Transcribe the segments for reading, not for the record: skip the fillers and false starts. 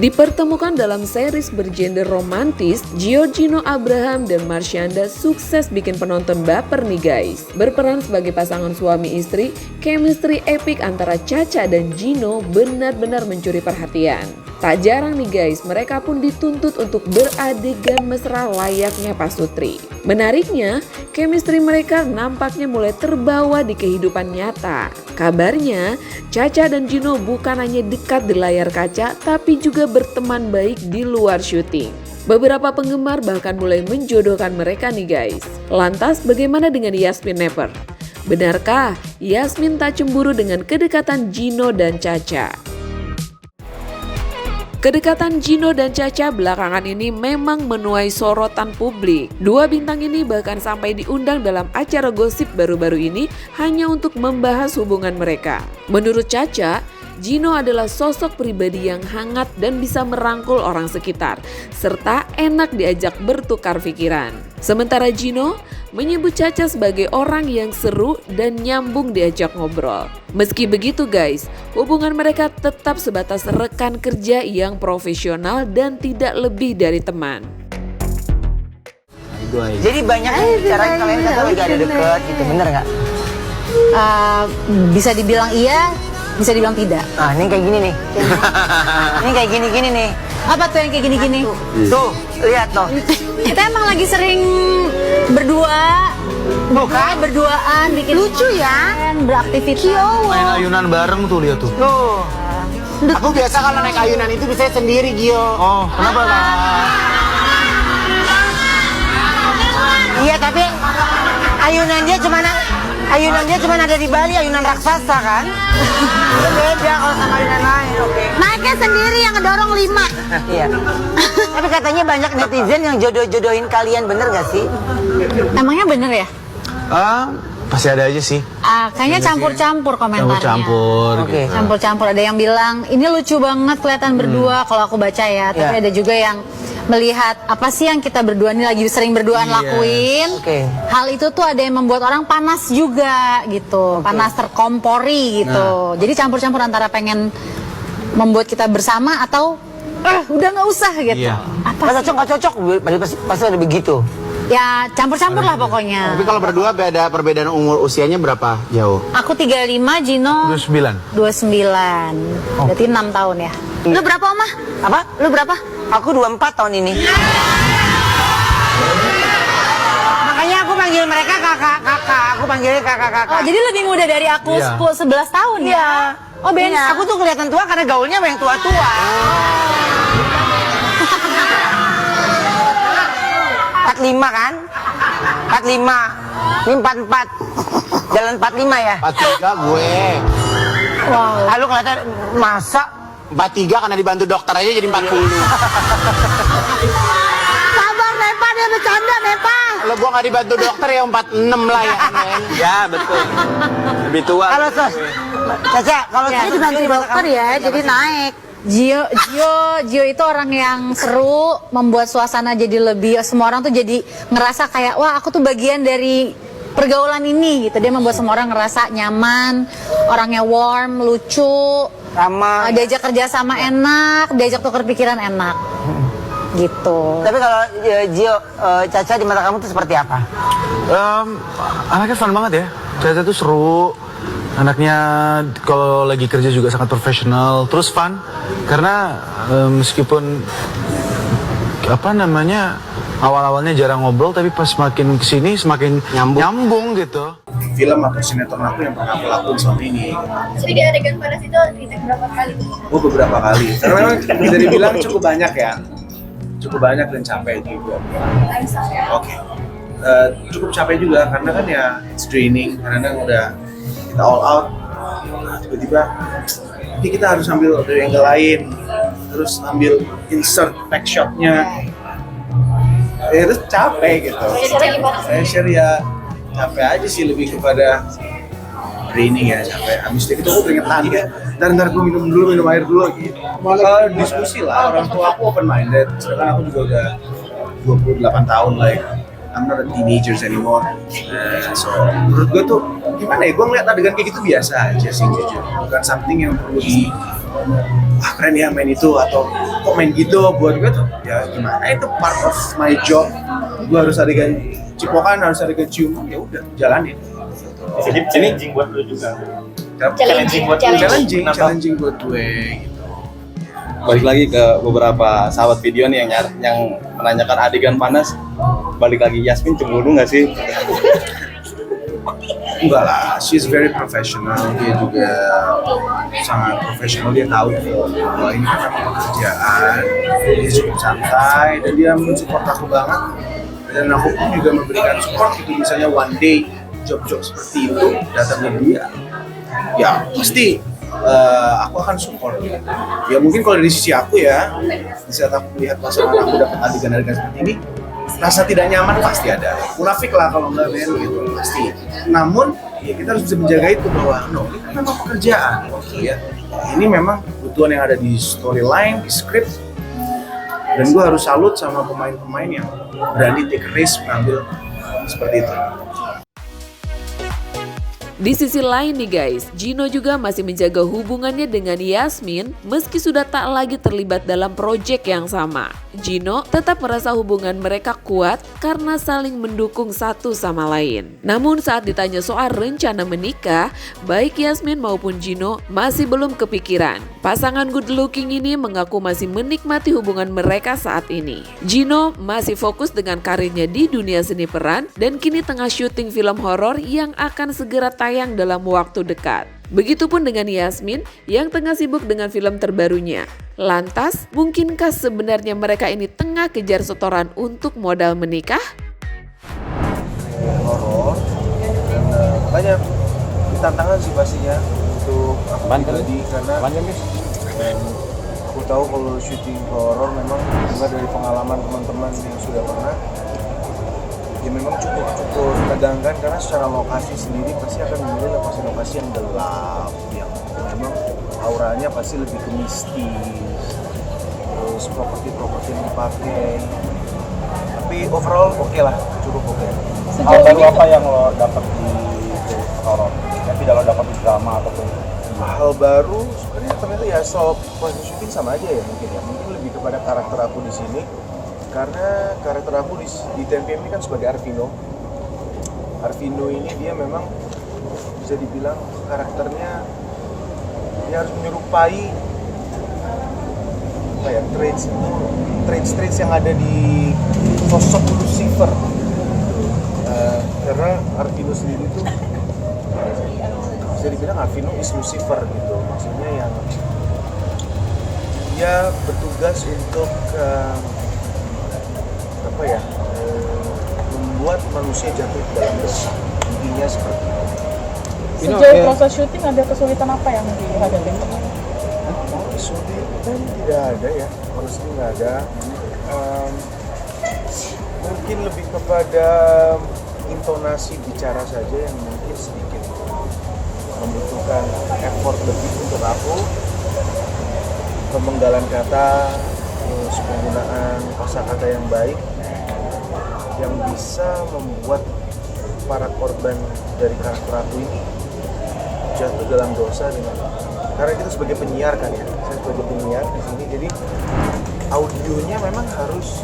Dipertemukan dalam series bergenre romantis, Gio, Gino Abraham, dan Marshanda sukses bikin penonton baper nih guys. Berperan sebagai pasangan suami istri, chemistry epic antara Cha-Cha dan Gino benar-benar mencuri perhatian. Tak jarang nih guys, mereka pun dituntut untuk beradegan mesra layaknya pasutri. Menariknya, chemistry mereka nampaknya mulai terbawa di kehidupan nyata. Kabarnya, Cha-Cha dan Gino bukan hanya dekat di layar kaca, tapi juga berteman baik di luar syuting. Beberapa penggemar bahkan mulai menjodohkan mereka nih guys. Lantas bagaimana dengan Yasmin Nepper? Benarkah Yasmin tak cemburu dengan kedekatan Gino dan Cha-Cha? Kedekatan Gino dan Cha-Cha belakangan ini memang menuai sorotan publik. Dua bintang ini bahkan sampai diundang dalam acara gosip baru-baru ini hanya untuk membahas hubungan mereka. Menurut Cha-Cha, Gino adalah sosok pribadi yang hangat dan bisa merangkul orang sekitar, serta enak diajak bertukar pikiran. Sementara Gino menyebut Cha-Cha sebagai orang yang seru dan nyambung diajak ngobrol. Meski begitu guys, hubungan mereka tetap sebatas rekan kerja yang profesional dan tidak lebih dari teman. Jadi banyak yang bicara kalian kata lagi ada deket gitu, bener nggak? Bisa dibilang iya, bisa dibilang tidak. Nah ini kayak gini nih. Ini kayak gini-gini nih. Apa tuh yang kayak gini-gini? Tuh, lihat tuh. Kita emang lagi sering berdua, Bukan? berduaan, bikin Lucu ya. beraktivitas. Main ayunan bareng tuh, lihat tuh. Tuh. Aku biasa kalau naik ayunan itu bisa sendiri, Gio. Oh, kenapa Kak? Iya, tapi ayunan dia cuma ada di Bali, ayunan raksasa kan? Itu beda kalau sama ayunan lain, oke. Naiknya sendiri yang ngedorong 5. Iya. Tapi katanya banyak netizen yang jodoh-jodohin kalian, bener gak sih? Emangnya bener ya? Pasti ada aja sih. Kayaknya campur-campur komentarnya. Campur-campur Oke. gitu. Campur-campur, ada yang bilang ini lucu banget kelihatan berdua kalau aku baca ya. Tapi ada juga yang melihat apa sih yang kita berdua ini lagi sering berduaan lakuin. Oke. Hal itu tuh ada yang membuat orang panas juga gitu. Panas terkompori gitu. Jadi campur-campur antara pengen membuat kita bersama atau udah nggak usah gitu. Iya. Pas cocok, nggak cocok, pasti ada begitu. Ya campur-campur lah pokoknya. Tapi kalau berdua beda perbedaan umur usianya berapa jauh? Aku 35, Gino 29. 29. Berarti 6 tahun ya. Lu berapa, Oma? Apa? Lu berapa? Aku 24 tahun ini. Makanya aku panggil mereka kakak-kakak. Aku panggilnya kakak-kakak. Oh, jadi lebih muda dari aku Iya. 11 tahun ya? Oh, Ben. Iya. Aku tuh kelihatan tua karena gaulnya sama yang tua-tua. 45 kan? 45. Ini 44. Jalan 45 ya? 43 gue. Wow. Lalu kelihatan masa 43 karena dibantu dokter aja jadi 40. Sabar, Nepa, dia bercanda, Nepa. Kalau gua nggak dibantu dokter ya 46 lah ya kan, Men? Ya, betul. Lebih tua. kalau Caca, kalau Dia dibantu dokter ya, jadi naik. Gio itu orang yang seru, membuat suasana jadi lebih, semua orang tuh jadi ngerasa kayak wah aku tuh bagian dari pergaulan ini gitu. Dia membuat semua orang ngerasa nyaman, orangnya warm, lucu, ramah. diajak kerja sama enak, diajak tukar pikiran enak gitu. Tapi kalau Gio, Caca di mata kamu tuh seperti apa? Anaknya fun banget ya. Caca tuh seru. Anaknya kalau lagi kerja juga sangat profesional, terus fun. Karena meskipun awal-awalnya jarang ngobrol, tapi pas semakin kesini semakin nyambung gitu. Film atau sinetron aku yang pernah aku lakuin selama ini. Jadi di adegan panas itu ditek berapa kali? Oh, beberapa kali. Karena memang bisa dibilang cukup banyak ya. Cukup banyak dan capek juga. Oke. Cukup capek juga karena kan ya it's draining. Karena udah kita all out. Nah, tiba-tiba nanti kita harus ambil dari angle lain. Terus ambil insert back shotnya. Ya itu capek gitu. Pressure ya capek aja sih, lebih kepada draining ya, capek. Habis itu aku keringetan ya. Ntar gue minum air dulu gitu. Diskusi lah, orang tua aku open minded. Sedangkan aku juga udah 28 tahun lah ya. I'm not a teenagers anymore. So menurut gue tuh gimana ya, gue ngeliat adegan kayak gitu biasa aja sih jujur. Bukan something yang perlu wah keren ya main itu, atau kok main gitu. Buat gue tuh ya gimana, itu part of my job. Gue harus adegan cipokan, harus adegan cium, ya udah jalanin. Jadi challenging buat lu juga. Challenging buat Challenging buat gue gitu. Balik lagi ke beberapa sahabat video nih yang menanyakan adegan panas. Balik lagi, Yasmin cemburu nggak sih? Enggak lah, she's very professional. Dia juga sangat profesional. Dia tahu bahwa ini kan memang pekerjaan. Dia cukup santai dan dia mensupport aku banget. Dan aku pun juga memberikan support gitu, misalnya one day job-job seperti itu datang ke dia, ya pasti aku akan support gitu. Ya mungkin kalau dari sisi aku ya, di saat aku melihat pasangan aku dapat adegan-adegan seperti ini, rasa tidak nyaman pasti ada. Munafik lah kalau nggak men gitu, pasti. Namun ya kita harus bisa menjaga itu bahwa no, ini kan memang pekerjaan gitu ya. Ini memang kebutuhan yang ada di storyline, di script. Dan gue harus salut sama pemain-pemain yang berani take risk mengambil seperti itu. Di sisi lain nih guys, Gino juga masih menjaga hubungannya dengan Yasmin meski sudah tak lagi terlibat dalam proyek yang sama. Gino tetap merasa hubungan mereka kuat karena saling mendukung satu sama lain. Namun saat ditanya soal rencana menikah, baik Yasmin maupun Gino masih belum kepikiran. Pasangan good looking ini mengaku masih menikmati hubungan mereka saat ini. Gino masih fokus dengan karirnya di dunia seni peran dan kini tengah syuting film horor yang akan segera tayang dalam waktu dekat. Begitupun dengan Yasmin yang tengah sibuk dengan film terbarunya. Lantas, mungkinkah sebenarnya mereka ini tengah kejar setoran untuk modal menikah? Horor, banyak tantangan sih pastinya untuk aku pribadi, karena aku tahu kalau syuting horor memang juga dari pengalaman teman-teman yang sudah pernah, ya memang cukup menegangkan karena secara lokasi sendiri pasti akan memilih lokasi-lokasi yang gelap, yang memang auranya pasti lebih ke mistis, terus properti-properti yang dipakai. Tapi overall oke lah, cukup oke. Hal baru apa yang lo dapat di horor? Yang tidak lo dapat di drama ataupun? Hal baru sebenarnya ternyata ya soal proses syuting sama aja ya mungkin ya. Mungkin lebih kepada karakter aku di sini. Karena karakter aku di TMPM ini kan sebagai Arvino. Arvino ini dia memang bisa dibilang karakternya dia harus menyerupai apa ya, traits yang ada di sosok Lucifer. Karena Arvino sendiri itu bisa dibilang Arvino is Lucifer gitu. Maksudnya yang dia bertugas untuk membuat manusia jatuh ke dalam dosa. Intinya seperti itu. Sejauh proses syuting ada kesulitan apa yang dihadapi? Kesulitan tidak ada ya, honestly nggak ada. Mungkin lebih kepada intonasi bicara saja yang mungkin sedikit membutuhkan effort lebih untuk aku. Pemenggalan kata, terus penggunaan kosakata yang baik yang bisa membuat para korban dari karakter aku ini jatuh dalam dosa dengan, karena kita sebagai penyiar kan ya, saya sebagai penyiar di sini, jadi audionya memang harus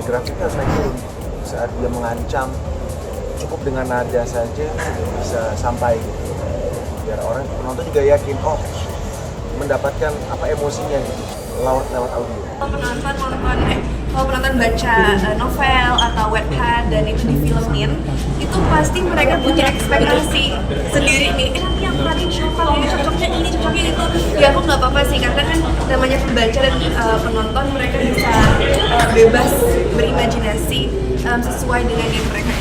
grafiknya harus naik turun saat dia mengancam. Cukup dengan nada saja bisa sampai gitu, biar orang penonton juga yakin mendapatkan apa emosinya gitu lewat audio. Kalau penonton baca novel atau webpad dan itu difilmin, itu pasti mereka punya ekspektasi sendiri nih. Nanti yang tadi siapa? Ini cocoknya ini, cocoknya itu. Ya aku nggak apa-apa sih, karena kan namanya pembaca dan penonton, mereka bisa bebas berimajinasi sesuai dengan yang mereka.